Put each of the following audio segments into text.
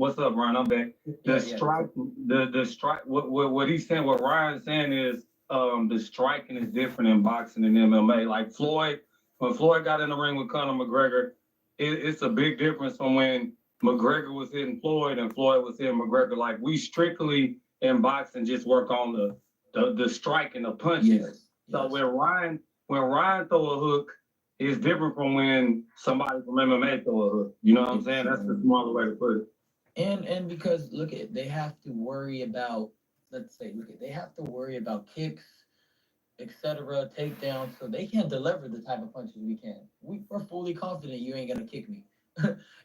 What's up, Ryan? I'm back. The strike, the strike. What he's saying, what Ryan's saying is, the striking is different in boxing and MMA. Like Floyd, when Floyd got in the ring with Conor McGregor, it's a big difference from when McGregor was hitting Floyd and Floyd was hitting McGregor. Like we strictly in boxing just work on the strike and the punches. Yes. So when Ryan throw a hook, it's different from when somebody from MMA throw a hook. You know what I'm saying? That's the smaller way to put it. And because look at they have to worry about they have to worry about kicks, etc., takedowns, so they can't deliver the type of punches we can. We're fully confident you ain't gonna kick me.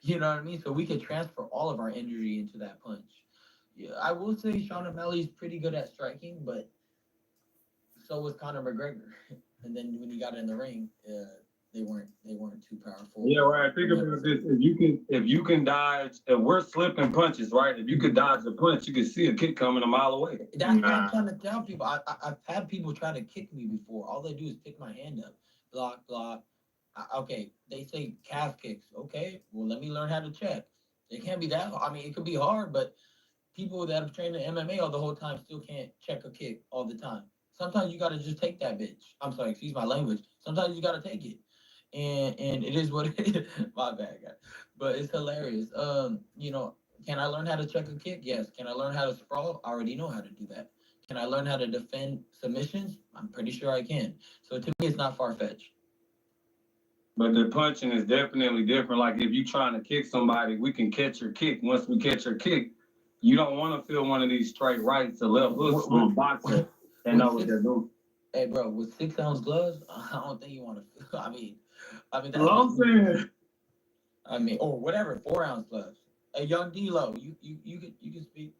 You know what I mean? So we can transfer all of our energy into that punch. Yeah, I will say Sean O'Malley's pretty good at striking, but so was Conor McGregor. And then when he got in the ring, they weren't too powerful. Yeah, right. Think about this. If you can dodge, if we're slipping punches, right? If you could dodge a punch, you can see a kick coming a mile away. That's what I'm trying to tell people. I've had people try to kick me before. All they do is pick my hand up, block. Okay, they say calf kicks. Okay, well let me learn how to check. It can't be that. I mean, it could be hard, but people that have trained in MMA all the whole time still can't check a kick all the time. Sometimes you gotta just take that bitch. I'm sorry, excuse my language. Sometimes you gotta take it. And it is what it is. My bad, guy. But it's hilarious. Can I learn how to check a kick? Yes. Can I learn how to sprawl? I already know how to do that. Can I learn how to defend submissions? I'm pretty sure I can. So to me, it's not far-fetched. But the punching is definitely different. Like if you trying to kick somebody, we can catch your kick. Once we catch your kick, you don't want to feel one of these straight rights or left hooks from a boxer and know what they're doing. Hey, bro, with 6-ounce gloves, I don't think you want to feel. I mean, that's what I'm saying. Or whatever, 4-ounce gloves. Hey, young D-Lo, you can speak.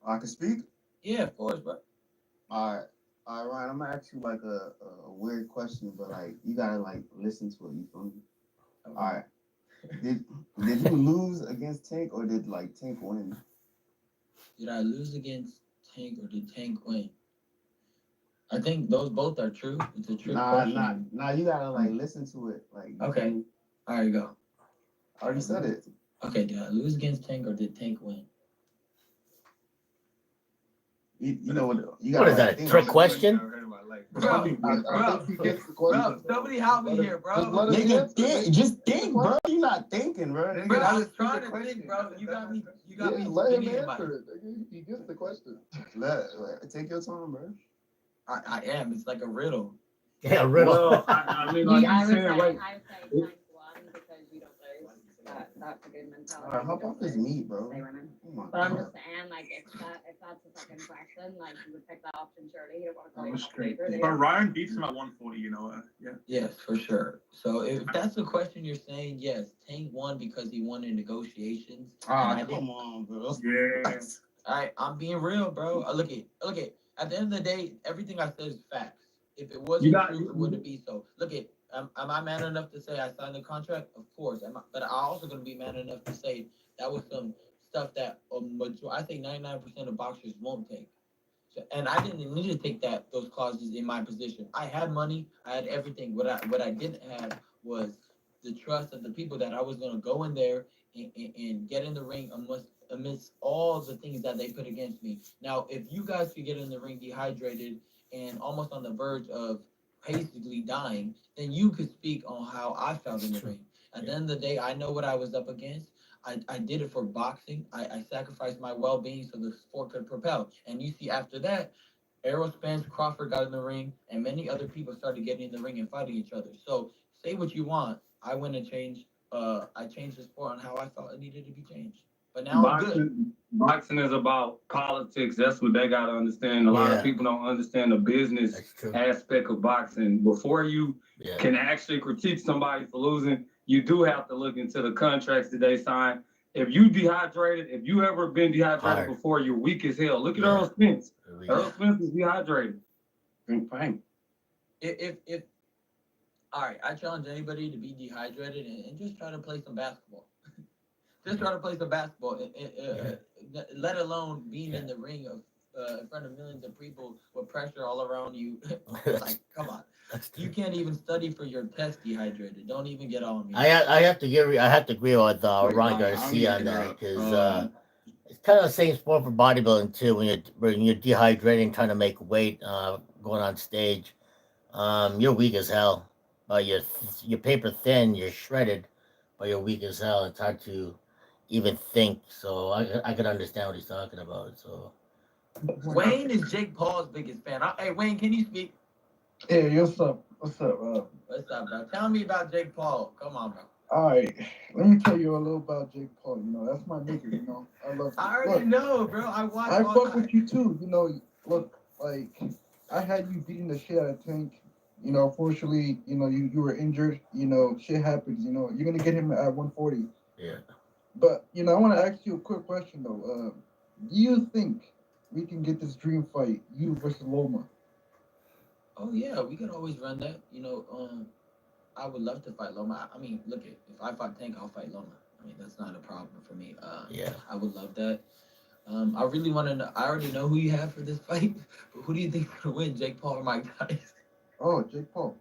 I can speak? Yeah, of course, bro. All right, Ryan, I'm gonna ask you like a weird question, but like you gotta like listen to it. You feel me? Okay. All right. Did you lose against Tank or did like Tank win? Did I lose against Tank or did Tank win? I think those both are true. It's a true question. Nah, you gotta like listen to it. Like okay. All right, go. I already said it. Okay, did I lose against Tank or did Tank win? You know what? You what is that? A trick question? Bro, somebody help me here, bro. Just think, bro. You're not thinking, bro. Bro, I was trying to think, bro. You got me. Let him answer it. He gets the question. Take your time, bro. I am. It's like a riddle. Yeah, a riddle. Well, I mean, like I you would saying, say like, Tank won because you don't lose. That's a good mentality. All right, hop off this meat, bro. But I'm just saying, like, if that's the second question, like, you would pick that option, surely. You don't want to call yourself favorite. But Ryan beats him at 140, you know. Yeah. Yes, for sure. So if that's the question you're saying, yes, Tank won because he won in negotiations. Come on, bro. Yeah. All right, I'm being real, bro. Look at. At the end of the day, everything I said is facts. If it wasn't true, it wouldn't be so. Look at. Am I man enough to say I signed the contract? Of course. But I also going to be man enough to say that was some stuff that I think 99% of boxers won't take. So, and I didn't need to take those clauses in my position. I had money. I had everything. What I didn't have was the trust of the people that I was going to go in there and get in the ring amidst all the things that they put against me. Now, if you guys could get in the ring dehydrated and almost on the verge of basically dying, then you could speak on how I felt in the ring. At the end of the day, I know what I was up against. I did it for boxing. I sacrificed my well-being so the sport could propel. And you see, after that, Errol Spence, Crawford got in the ring, and many other people started getting in the ring and fighting each other. So say what you want. I went and changed. I changed the sport on how I felt it needed to be changed. But now boxing is about politics. That's what they got to understand. A lot of people don't understand the business aspect of boxing. Before you can actually critique somebody for losing, you do have to look into the contracts that they sign. If you dehydrated, if you ever been dehydrated before, you're weak as hell. Look at Errol Spence. Errol Spence is dehydrated. Fine. If all right, I challenge anybody to be dehydrated and just try to play some basketball. Just try to play some basketball, let alone being in the ring of in front of millions of people with pressure all around you. Like, come on. You can't even study for your test dehydrated. Don't even get on me. I have to agree with Ron Garcia on that because it's kind of the same sport for bodybuilding too. When you're dehydrating, trying to make weight, going on stage, you're weak as hell. You're paper thin, you're shredded, but you're weak as hell. It's hard to even think. So I could understand what he's talking about. So Wayne is Jake Paul's biggest fan. Hey Wayne, can you speak? Hey, what's up? What's up, What's up, bro? Tell me about Jake Paul. Come on, bro. All right, let me tell you a little about Jake Paul. You know, that's my nigga. You know, I love. I already know, bro. I watch. I fuck with you too. You know, look, like I had you beating the shit out of Tank. You know, fortunately, you know, you were injured. You know, shit happens. You know, you're gonna get him at 140. yeah. But you know, I want to ask you a quick question though. Do you think we can get this dream fight, you versus Loma? Oh yeah, we could always run that. You know, I would love to fight Loma. I mean, look, if I fight Tank, I'll fight Loma. I mean, that's not a problem for me. Yeah. I would love that. I really want to know. I already know who you have for this fight. But who do you think is gonna win, Jake Paul or Mike Tyson? Oh, Jake Paul.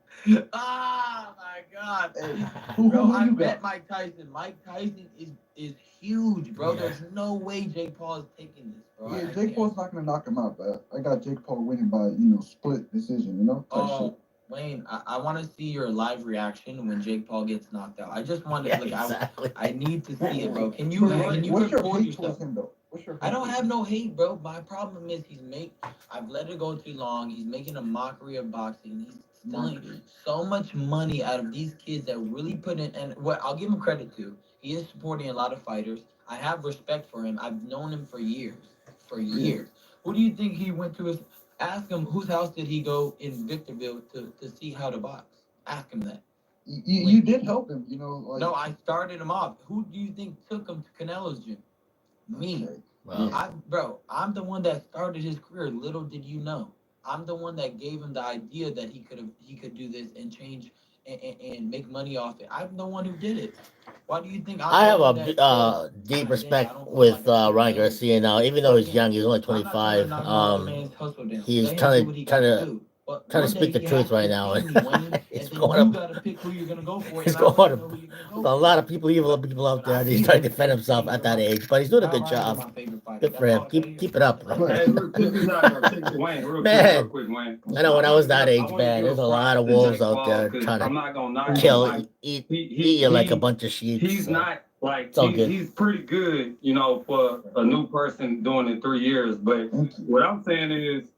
Ah, my God. Hey, Bro, who I you bet got? Mike Tyson. Mike Tyson is huge, bro. Yeah. There's no way Jake Paul is taking this, bro. Yeah, I Jake Paul's not gonna knock him out, but I got Jake Paul winning by split decision, type shit. Oh, Wayne, I want to see your live reaction when Jake Paul gets knocked out. I just want to, Exactly. I need to see it, bro. Can you What's your record hate yourself? towards him though? What's your hate I don't towards have him? no hate, bro. My problem is I've let it go too long. He's making a mockery of boxing. He's stealing so much money out of these kids that really put in, and what I'll give him credit to, he is supporting a lot of fighters. I have respect for him. I've known him for years. Who do you think he went to ask him whose house did he go in Victorville to see how to box? Ask him that. You did help him, No, I started him off. Who do you think took him to Canelo's gym? Me. Okay. Wow. I'm the one that started his career. Little did you know. I'm the one that gave him the idea that he could do this and change and make money off it. I'm the one who did it. Why do you think I have the one a that deep "God respect dang, I don't feel with like I should Ryan do this." Garcia now. Even though he's young, he's only I'm not trying to 25. knock no other man's hustle down. He's Let him trying do to what he trying got to to do. But trying to one speak day the he truth has to right now, see and me win, he's and then going you up. gotta pick who you're gonna go for. He's And I want going to up. know who you're gonna go A for. lot of evil people out But there. I And see he's trying to him. defend himself at that age, but he's doing a Kyle good Ryan's job. my favorite fighter. Good for That's him. all I tell you. Keep it up, bro. Hey, check this out, though. Check Wayne, real Man, quick, Wayne. I know when I was that I age, want to man, give there's a lot props of to wolves Jake out Paul there because trying I'm to not gonna knock him. kill, Like eat you like a bunch of sheep. he's So not like it's all good. he's pretty good, for a new person doing it 3 years. But what I'm saying is,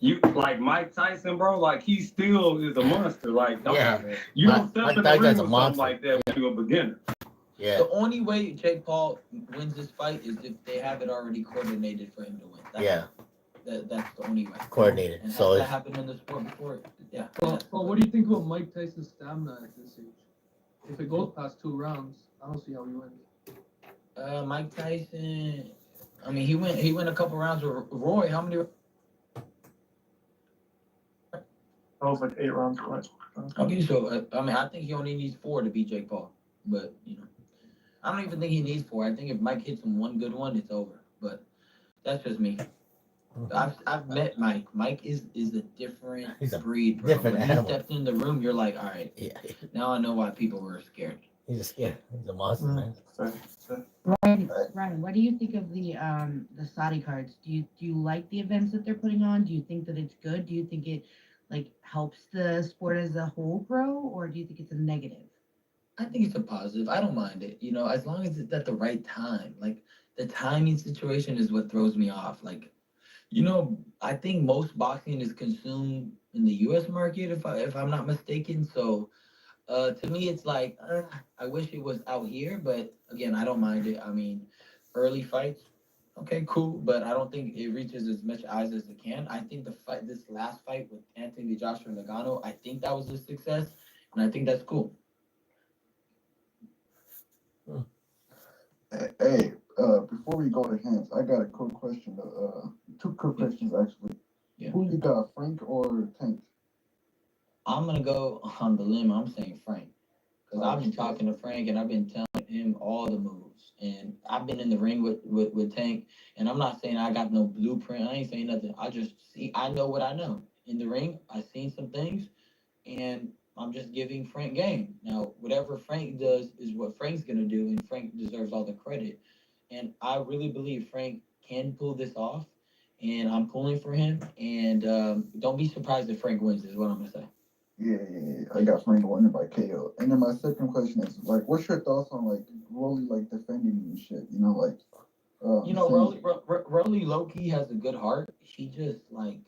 you like Mike Tyson, bro. Like he still is a monster. Like you don't step Mike in the Tyson's ring a with something monster. like that when you're a beginner. Yeah, The only way Jake Paul wins this fight is if they have it already coordinated for him to win. That's the only way. coordinated. And So has that it's happened in the sport before? Yeah. Well, what do you think about Mike Tyson's stamina at this age? If it goes past 2 rounds, I don't see how he wins. Mike Tyson. I mean, he went a couple rounds with Roy. How many? That was like 8 rounds, right? Okay, so I mean, I think he only needs 4 to beat Jake Paul. But I don't even think he needs 4. I think if Mike hits him one good one, it's over. But that's just me. I've met Mike. Mike is a different breed, bro. different When animal. he stepped in the room, you're like, all right, yeah, now I know why people were scared. he's a monster, man. Ryan, what do you think of the Saudi cards? Do you like the events that they're putting on? Do you think that it's good? Do you think it helps the sport as a whole grow, or do you think it's a negative? I think it's a positive. I don't mind it, as long as it's at the right time. Like the timing situation is what throws me off. Like, I think most boxing is consumed in the U.S. market, if I'm not mistaken. So, to me, it's like I wish it was out here, but again, I don't mind it. I mean, early fights, okay, cool, but I don't think it reaches as much eyes as it can. I think this last fight with Anthony Joshua Nagano, I think that was a success, and I think that's cool. Hey, before we go to hands, I got a quick question. 2 quick questions actually. Yeah. Who you got, Frank or Tank? I'm gonna go on the limb. I'm saying Frank, because I've been talking to Frank and I've been telling him all the moves. And I've been in the ring with Tank, and I'm not saying I got no blueprint. I ain't saying nothing. I know what I know. In the ring, I've seen some things, and I'm just giving Frank game. Now, whatever Frank does is what Frank's gonna do, and Frank deserves all the credit. And I really believe Frank can pull this off, and I'm pulling for him. And don't be surprised if Frank wins. Is what I'm gonna say. Yeah. I got Frank winning by KO. And then my second question is like, what's your thoughts on like Rolly like defending and shit? You know, like, Rolly low-key has a good heart. He just like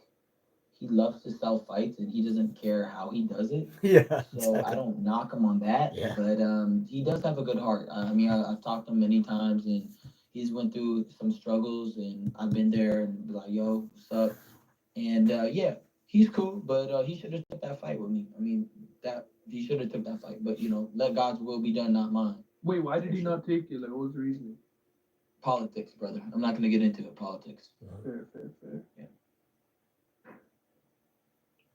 he loves to sell fights and he doesn't care how he does it. Yeah. So exactly. I don't knock him on that. Yeah. But he does have a good heart. I mean, I've talked to him many times and he's went through some struggles and I've been there and be like, yo, what's up? And yeah, he's cool, but he should have took that fight with me. I mean, that he should have took that fight. But let God's will be done, not mine. Wait, why did he not take it? Like, what was the reasoning? Politics, brother. I'm not gonna get into it. Politics. Fair. Yeah.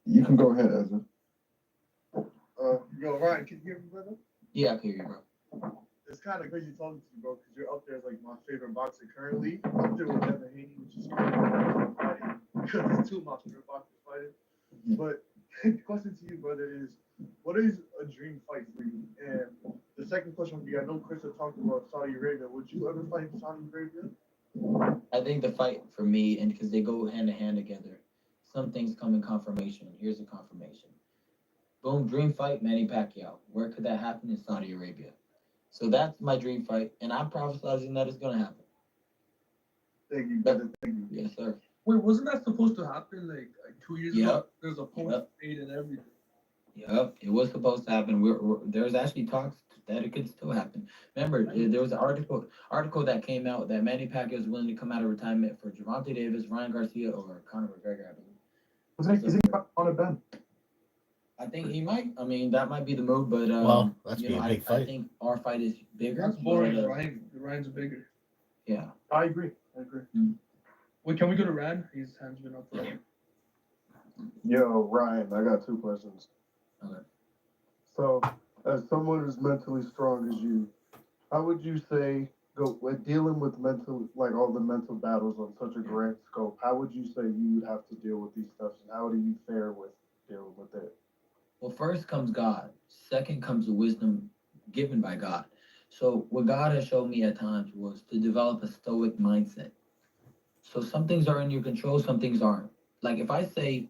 You can go ahead, Ezra. Yo, Ryan, can you hear me, brother? Yeah, I can hear you, bro. It's kind of crazy talking to you, bro, because you're up there as like my favorite boxer currently. Up there with Devin Haney, which is crazy because it's two of my favorite boxers fighting. But the question to you, brother, is what is a dream fight for you? And the second question would be, I know Chris had talked about Saudi Arabia. Would you ever fight in Saudi Arabia? I think the fight for me, and because they go hand in hand together, some things come in confirmation. Here's a confirmation. Boom, dream fight, Manny Pacquiao. Where could that happen? In Saudi Arabia. So that's my dream fight, and I'm prophesizing that it's going to happen. Thank you, brother. Thank you. Yes, sir. Wait, wasn't that supposed to happen like 2 years ago? There's a post date and everything. Yep, it was supposed to happen. There's actually talks that it could still happen. Remember, there was an article that came out that Manny Pacquiao is willing to come out of retirement for Gervonta Davis, Ryan Garcia, or Conor McGregor, I believe. Is he on a Ben? I think he might. I mean, that might be the move, but well, that's be a big fight. I think our fight is bigger. That's boring. Ryan's bigger. Yeah, I agree. Mm-hmm. Wait, can we go to Ryan? His hand's been up. Yo, Ryan, I got two questions. Okay. So, as someone who's mentally strong as you, how would you say with dealing with all the mental battles on such a grand scope? How would you say you would have to deal with these stuff, and how do you fare with dealing with it? Well, first comes God. Second comes the wisdom given by God. So what God has shown me at times was to develop a stoic mindset. So some things are in your control, some things aren't. Like if I say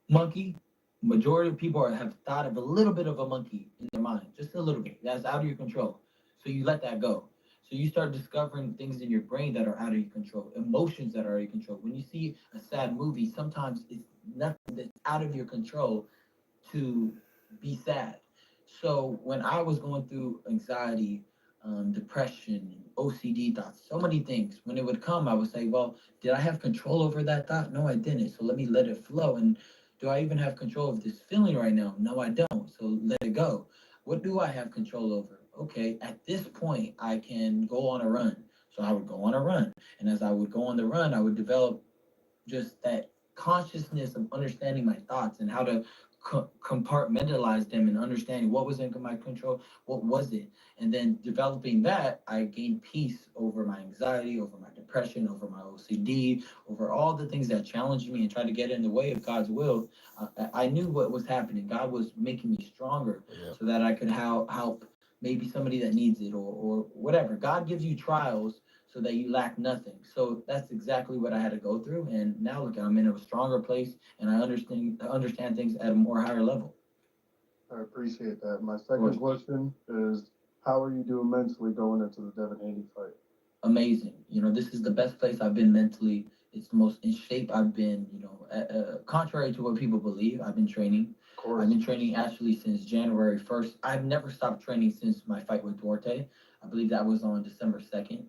monkey, majority of people have thought of a little bit of a monkey in their mind, just a little bit. That's out of your control. So you let that go. So you start discovering things in your brain that are out of your control, emotions that are out of your control. When you see a sad movie, sometimes it's nothing that's out of your control to be sad. So when I was going through anxiety, depression, OCD thoughts, so many things, when it would come, I would say, well, did I have control over that thought? No, I didn't. So let me let it flow. And do I even have control of this feeling right now? No, I don't. So let it go. What do I have control over? Okay, at this point, I can go on a run. So I would go on a run. And as I would go on the run, I would develop just that consciousness of understanding my thoughts and how to compartmentalize them and understanding what was in my control, what was it, and then developing that, I gained peace over my anxiety, over my depression, over my OCD, over all the things that challenged me and tried to get in the way of God's will. I knew what was happening. God was making me stronger so that I could help maybe somebody that needs it or whatever. God gives you trials so that you lack nothing. So that's exactly what I had to go through. And now look, I'm in a stronger place and I understand things at a more higher level. I appreciate that. My second question is, how are you doing mentally going into the Devin Haney fight? Amazing. This is the best place I've been mentally. It's the most in shape I've been, contrary to what people believe. I've been training. I've been training actually since January 1st. I've never stopped training since my fight with Duarte. I believe that was on December 2nd.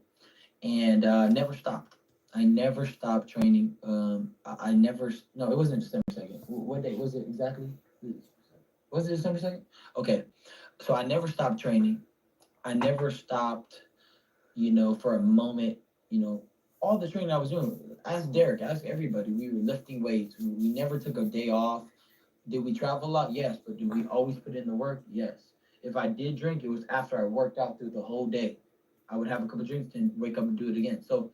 And never stopped. I never stopped training. No, it wasn't December 2nd. What day was it exactly? Was it December 2nd? Okay. So I never stopped training. I never stopped, for a moment, all the training I was doing. Ask Derek, ask everybody. We were lifting weights. We never took a day off. Did we travel a lot? Yes. But did we always put in the work? Yes. if I did drink, it was after I worked out through the whole day. I would have a couple drinks and wake up and do it again. So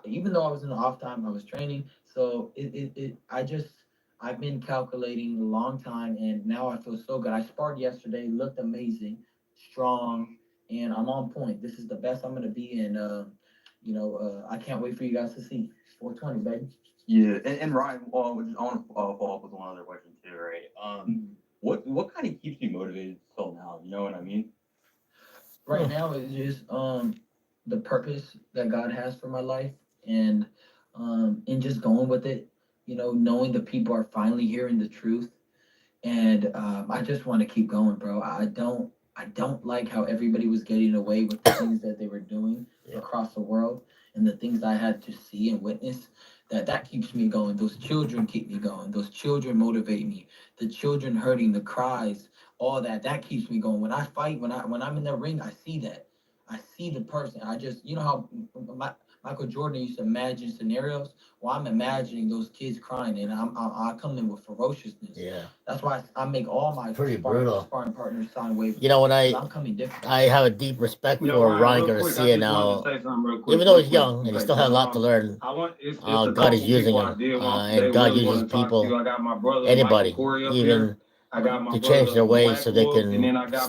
even though I was in the off time, I was training. So I've been calculating a long time, and now I feel so good. I sparred yesterday, looked amazing, strong, and I'm on point. This is the best I'm gonna be, and I can't wait for you guys to see 420, baby. Yeah, and Ryan, I want to follow up with one other question too, right? What kind of keeps you motivated till now? You know what I mean? Right now, it's just the purpose that God has for my life, and just going with it. Knowing the people are finally hearing the truth, and I just want to keep going, bro. I don't like how everybody was getting away with the things that they were doing across the world, and the things I had to see and witness. That keeps me going. Those children keep me going. Those children motivate me. The children hurting, the cries, all that keeps me going. When I fight, when I'm in the ring, I see that. I see the person. I just, how Michael Jordan used to imagine scenarios. Well, I'm imagining those kids crying, and I come in with ferociousness. Yeah. That's why I make all my sparring partners sign waivers. When I'm coming different. I have a deep respect for Ryan Garcia now. Even though he's young and he still has a lot to learn, God is using him, and God uses people, anybody, even to change their ways so they can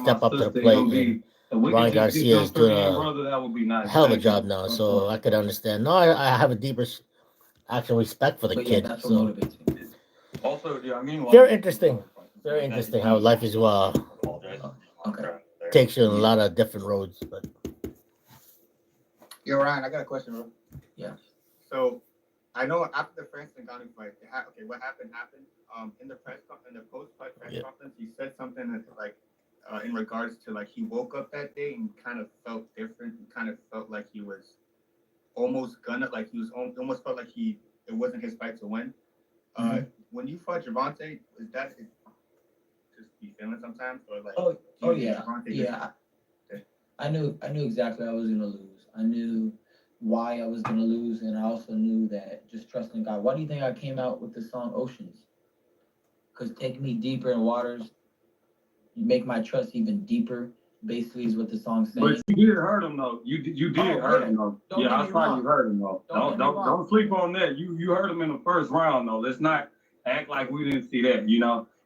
step up to the plate. And Ryan Garcia is doing a hell of a job now, so I could understand. No, I have a deeper actual respect for the kid. So Also, yeah, I mean, very interesting. Very interesting how life is takes you on a lot of different roads. But Yo, Ryan, I got a question, bro. Yeah. So I know after the Francis Ngannou fight, what happened. In the post-fight press conference, he said something that like, in regards to like he woke up that day and kind of felt different. And kind of felt like he was almost almost felt like it wasn't his fight to win. When you fought Gervonta, is that just be feeling sometimes, or like? Yeah. I knew exactly I was gonna lose. I knew why I was gonna lose, and I also knew that just trusting God. Why do you think I came out with the song Oceans? Because take me deeper in waters, you make my trust even deeper. Basically, is what the song's saying. But you did hurt him though. You did hurt him though. I saw you hurt him though. Don't sleep on that. You hurt him in the first round though. Let's not act like we didn't see that.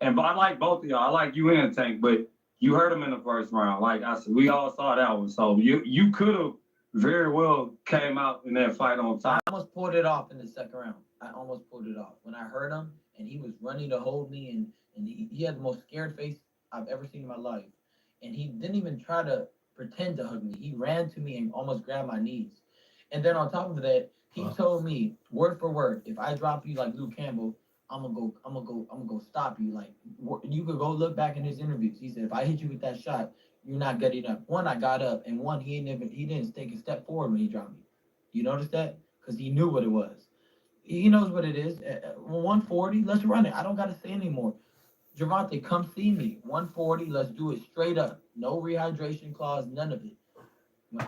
And I like both of y'all. I like you and Tank, but you hurt him in the first round. Like I said, we all saw that one. So you could have very well came out in that fight on top. I almost pulled it off in the second round. I almost pulled it off when I hurt him, and he was running to hold me, and he had the most scared face I've ever seen in my life. And he didn't even try to pretend to hug me. He ran to me and almost grabbed my knees. And then on top of that, he told me word for word, if I drop you like Luke Campbell, I'm gonna go stop you. Like you could go look back in his interviews. He said, if I hit you with that shot, you're not getting up. One, I got up, and one, he didn't take a step forward when he dropped me. You notice that? Because he knew what it was. He knows what it is. 140, let's run it. I don't gotta say anymore. Gervonta, come see me. 140, let's do it straight up. No rehydration clause, none of it.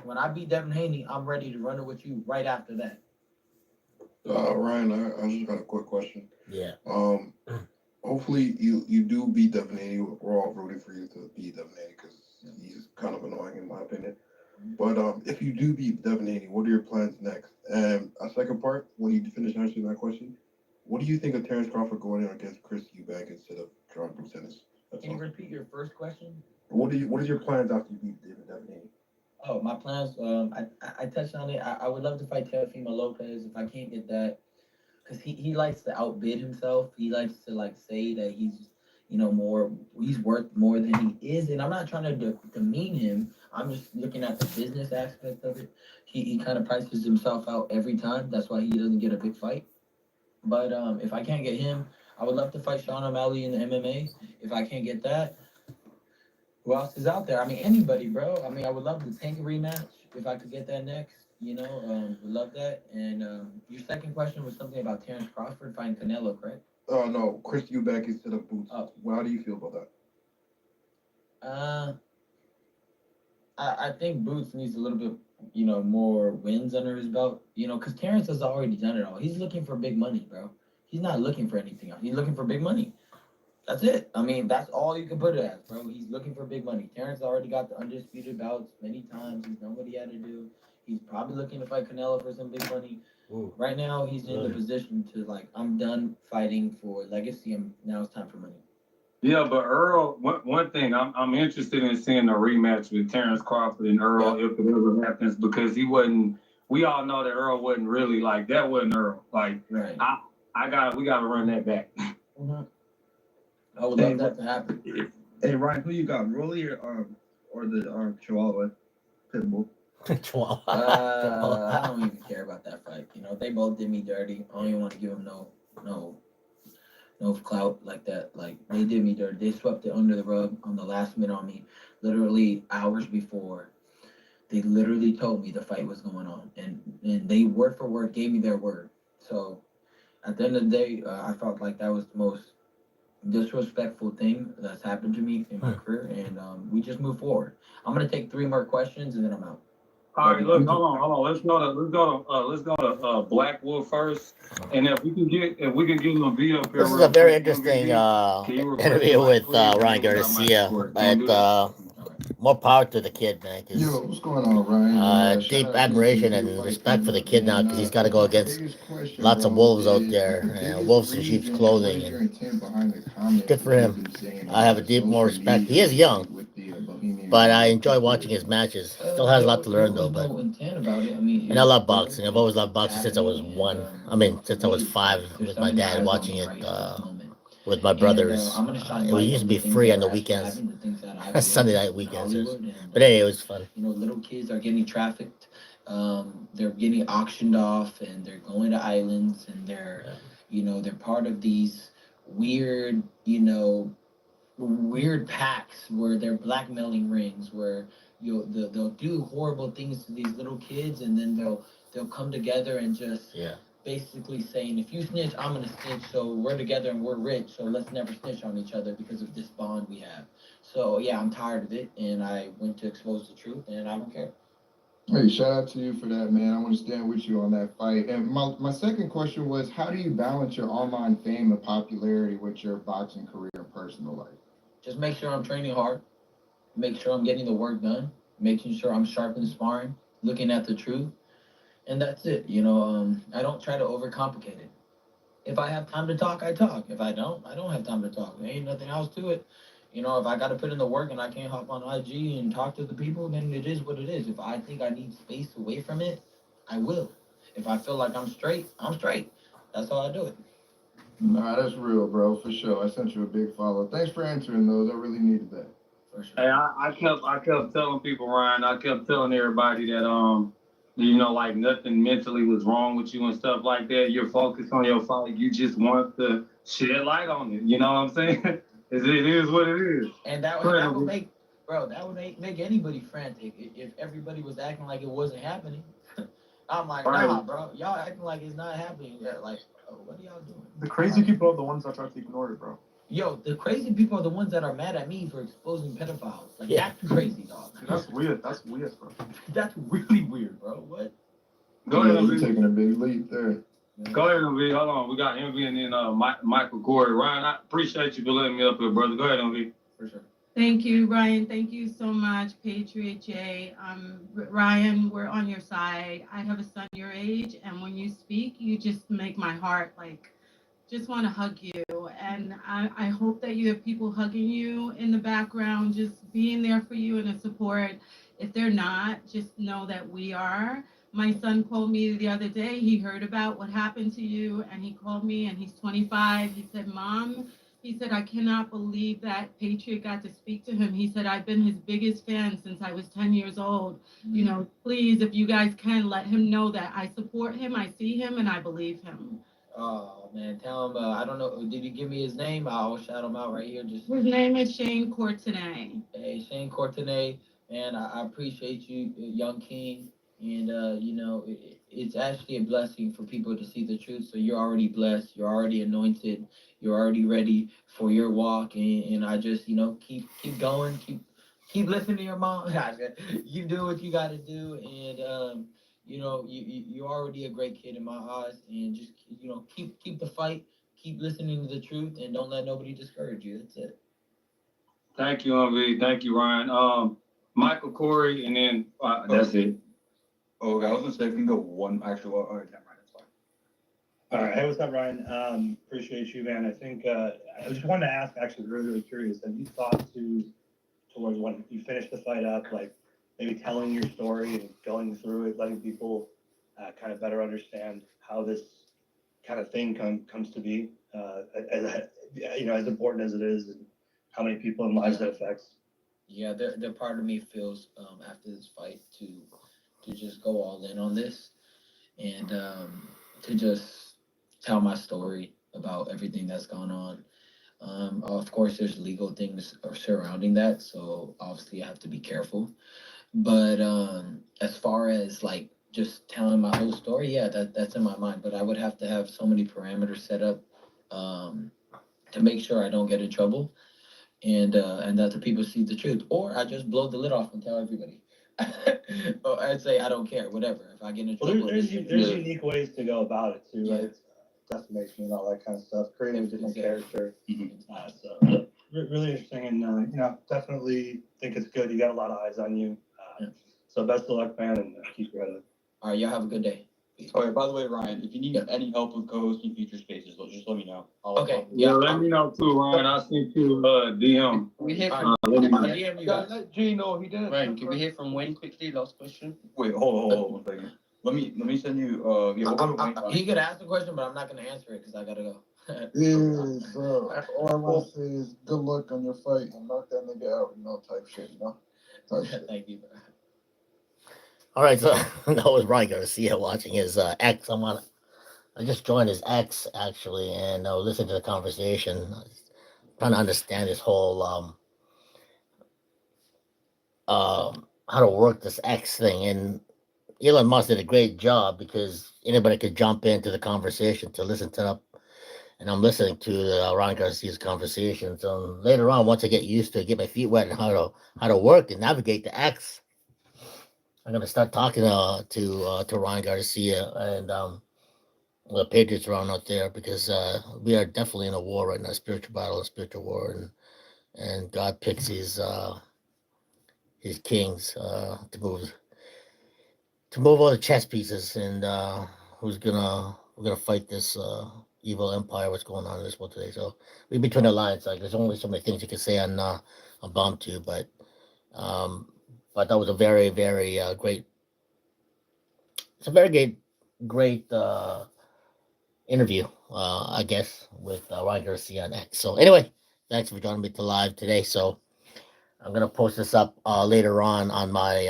When I beat Devin Haney, I'm ready to run it with you right after that. Ryan, I just got a quick question. Yeah. Hopefully you do beat Devin Haney. We're all rooting for you to beat Devin Haney because he's kind of annoying in my opinion. But if you do beat Devin Haney, what are your plans next? And a second part, when you finish answering that question, what do you think of Terrence Crawford going in against Chris Eubank instead of John Bruce Ennis? Can you repeat your first question? What is your plans after you beat Devin Haney? Oh, my plans. I touched on it. I would love to fight Teofimo Lopez if I can't get that, because he likes to outbid himself. He likes to say that he's he's worth more than he is, and I'm not trying to demean him. I'm just looking at the business aspect of it. He kind of prices himself out every time. That's why he doesn't get a big fight. But if I can't get him, I would love to fight Sean O'Malley in the MMA. If I can't get that, who else is out there? I mean, anybody, bro. I mean, I would love the Tank rematch if I could get that next. Would love that. And your second question was something about Terrence Crawford fighting Canelo, correct? No, Chris Eubank instead of Boots. How do you feel about that? I think Boots needs a little bit, more wins under his belt. Because Terrence has already done it all. He's looking for big money, bro. He's not looking for anything else. He's looking for big money. That's it. I mean, that's all you can put it as, bro. He's looking for big money. Terrence already got the undisputed bouts many times. He's done what he had to do. He's probably looking to fight Canelo for some big money. Ooh. Right now, he's in the position to like, I'm done fighting for legacy, and now it's time for money. Yeah, but Earl, one thing I'm interested in seeing a rematch with Terrence Crawford and Earl if it ever happens, because he wasn't. We all know that Earl wasn't really like that. Wasn't Earl like? Right. We got to run that back. Mm-hmm. I would love that to happen. Hey Ryan, who you got, Rolly or the Chihuahua Pitbull? Chihuahua. I don't even care about that fight. You know, they both did me dirty. I don't even want to give them no clout like that. Like, they did me dirty. They swept it under the rug on the last minute on me, literally hours before. They literally told me the fight was going on, and they word for word gave me their word. So at the end of the day, I felt like that was the most disrespectful thing that's happened to me in my career, and we just move forward. I'm gonna take 3 more questions and then I'm out. All right, look, hold on. Let's go to Black Wolf first, and if we can get him V up here. This is a very interesting interview with Ryan Garcia, but more power to the kid, man. Yo, what's going on, Ryan? Deep admiration and respect for the kid now, because he's got to go against lots of wolves out there, and wolves in sheep's clothing, and good for him. I have a deep more respect. He is young, but I enjoy watching his matches. Still has a lot to learn though, but and I love boxing. I've always loved boxing since I was 1. I mean, since I was 5 with my dad watching it with my brothers. It used to be free on the weekends, Sunday night weekends. But anyway, it was fun. You know, little kids are getting trafficked. They're getting auctioned off, and they're going to islands, and they're part of these weird, weird packs where they're blackmailing rings, where they'll do horrible things to these little kids, and then they'll come together and just basically saying, if you snitch, I'm gonna snitch, so we're together and we're rich, so let's never snitch on each other because of this bond we have. So yeah, I'm tired of it, and I went to expose the truth, and I don't care. Hey, shout out to you for that, man. I want to stand with you on that fight. And my second question was, how do you balance your online fame and popularity with your boxing career and personal life? Just make sure I'm training hard, make sure I'm getting the work done, making sure I'm sharp in sparring, looking at the truth, and that's it. I don't try to overcomplicate it. If I have time to talk, I talk. If I don't have time to talk. There ain't nothing else to it. If I got to put in the work and I can't hop on IG and talk to the people, then it is what it is. If I think I need space away from it, I will. If I feel like I'm straight, I'm straight. That's how I do it. Nah, that's real, bro, for sure. I sent you a big follow. Thanks for answering those. I really needed that. For sure. Hey, I kept telling people, Ryan. I kept telling everybody that like nothing mentally was wrong with you and stuff like that. You're focused on your fight. You just want to shed light on it. You know what I'm saying? It is what it is. And that would make anybody frantic if everybody was acting like it wasn't happening. I'm like, nah, bro. Y'all acting like it's not happening. Yeah, like, what are y'all doing? The crazy people are the ones that try to ignore it, bro. Yo, the crazy people are the ones that are mad at me for exposing pedophiles. Like, that's crazy, dog. That's weird. That's weird, bro. That's really weird, bro. What? Go ahead, you're taking a big leap there. Go ahead, MV. Hold on. We got MV and then Michael Corey. Ryan, I appreciate you for letting me up here, brother. Go ahead, MV. For sure. Thank you, Ryan. Thank you so much, Patriot J. Ryan, we're on your side. I have a son your age, and when you speak, you just make my heart just want to hug you. And I hope that you have people hugging you in the background, just being there for you and a support. If they're not, just know that we are. My son called me the other day. He heard about what happened to you, and he called me, and he's 25. He said, Mom, he said, I cannot believe that Patriot got to speak to him. He said, I've been his biggest fan since I was 10 years old. Please, if you guys can, let him know that I support him, I see him, and I believe him. Oh, man, tell him, I don't know, did you give me his name? I'll shout him out right here. His name is Shane Courtenay. Hey, Shane Courtenay, man, I appreciate you, young king. And, it's actually a blessing for people to see the truth. So you're already blessed. You're already anointed. You're already ready for your walk. And I just, keep going. Keep listening to your mom. You do what you got to do. And, you're already a great kid in my eyes. And just, keep the fight. keep listening to the truth and don't let nobody discourage you. That's it. Thank you, MV. Thank you, Ryan. Michael, Corey, and then that's it. Oh, okay. I was gonna say if you can go one. Actually, well, all right, never mind. That's fine. All right. Hey, what's up, Ryan? Appreciate you, man. I think I just wanted to ask. Actually, really curious. Have you thought towards when you finish the fight up, like maybe telling your story and going through it, letting people kind of better understand how this kind of thing comes to be, as important as it is, and how many people and lives that affects. Yeah, the part of me feels after this fight to just go all in on this and to just tell my story about everything that's gone on. Of course, there's legal things surrounding that, so obviously I have to be careful. But as far as like just telling my whole story, yeah, that's in my mind. But I would have to have so many parameters set up to make sure I don't get in trouble and that the people see the truth. Or I just blow the lid off and tell everybody. Or I'd say I don't care, whatever. If I get in trouble, Well, there's unique ways to go about it too, right? Defamation and all that kind of stuff, creating a different character. So really interesting, and definitely think it's good. You got a lot of eyes on you. So best of luck, man, and keep your head up. All right, y'all have a good day. Oh, yeah, by the way, Ryan, if you need any help with co-hosting future spaces, just let me know. Yeah, let me know too, Ryan. I'll send you DM. We hear from DM you guys. Let G know he didn't. Ryan, can we hear from Wayne quickly? Last question. Wait, hold on 1 second. Let me send you. He could ask the question, but I'm not gonna answer it because I gotta go. Yeah, so all I want to say is good luck on your fight and knock that nigga out, type shit, Thank you, bro. All right, so that was Ryan Garcia watching his ex. I just joined his ex actually, and listened to the conversation, trying to understand this whole how to work this X thing. And Elon Musk did a great job because anybody could jump into the conversation to listen to and I'm listening to Ryan Garcia's conversation. So later on, once I get used to it, get my feet wet and how to work and navigate the X, I'm gonna start talking to Ryan Garcia and the Patriots around out there because we are definitely in a war right now, spiritual battle, a spiritual war, and God picks his kings to move all the chess pieces, and we're gonna fight this evil empire. What's going on in this world today? So read between the lines. Like there's only so many things you can say on Bomb Tube, but that was a very very great. It's a very great interview, I guess, with Ryan Garcia on X. So anyway, thanks for joining me to live today. So I'm gonna post this up later on my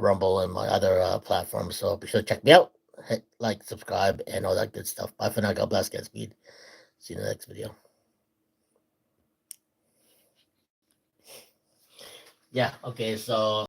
Rumble and my other platforms. So be sure to check me out. Hit like, subscribe, and all that good stuff. Bye for now. God bless. Godspeed. See you in the next video. Yeah. Okay. So.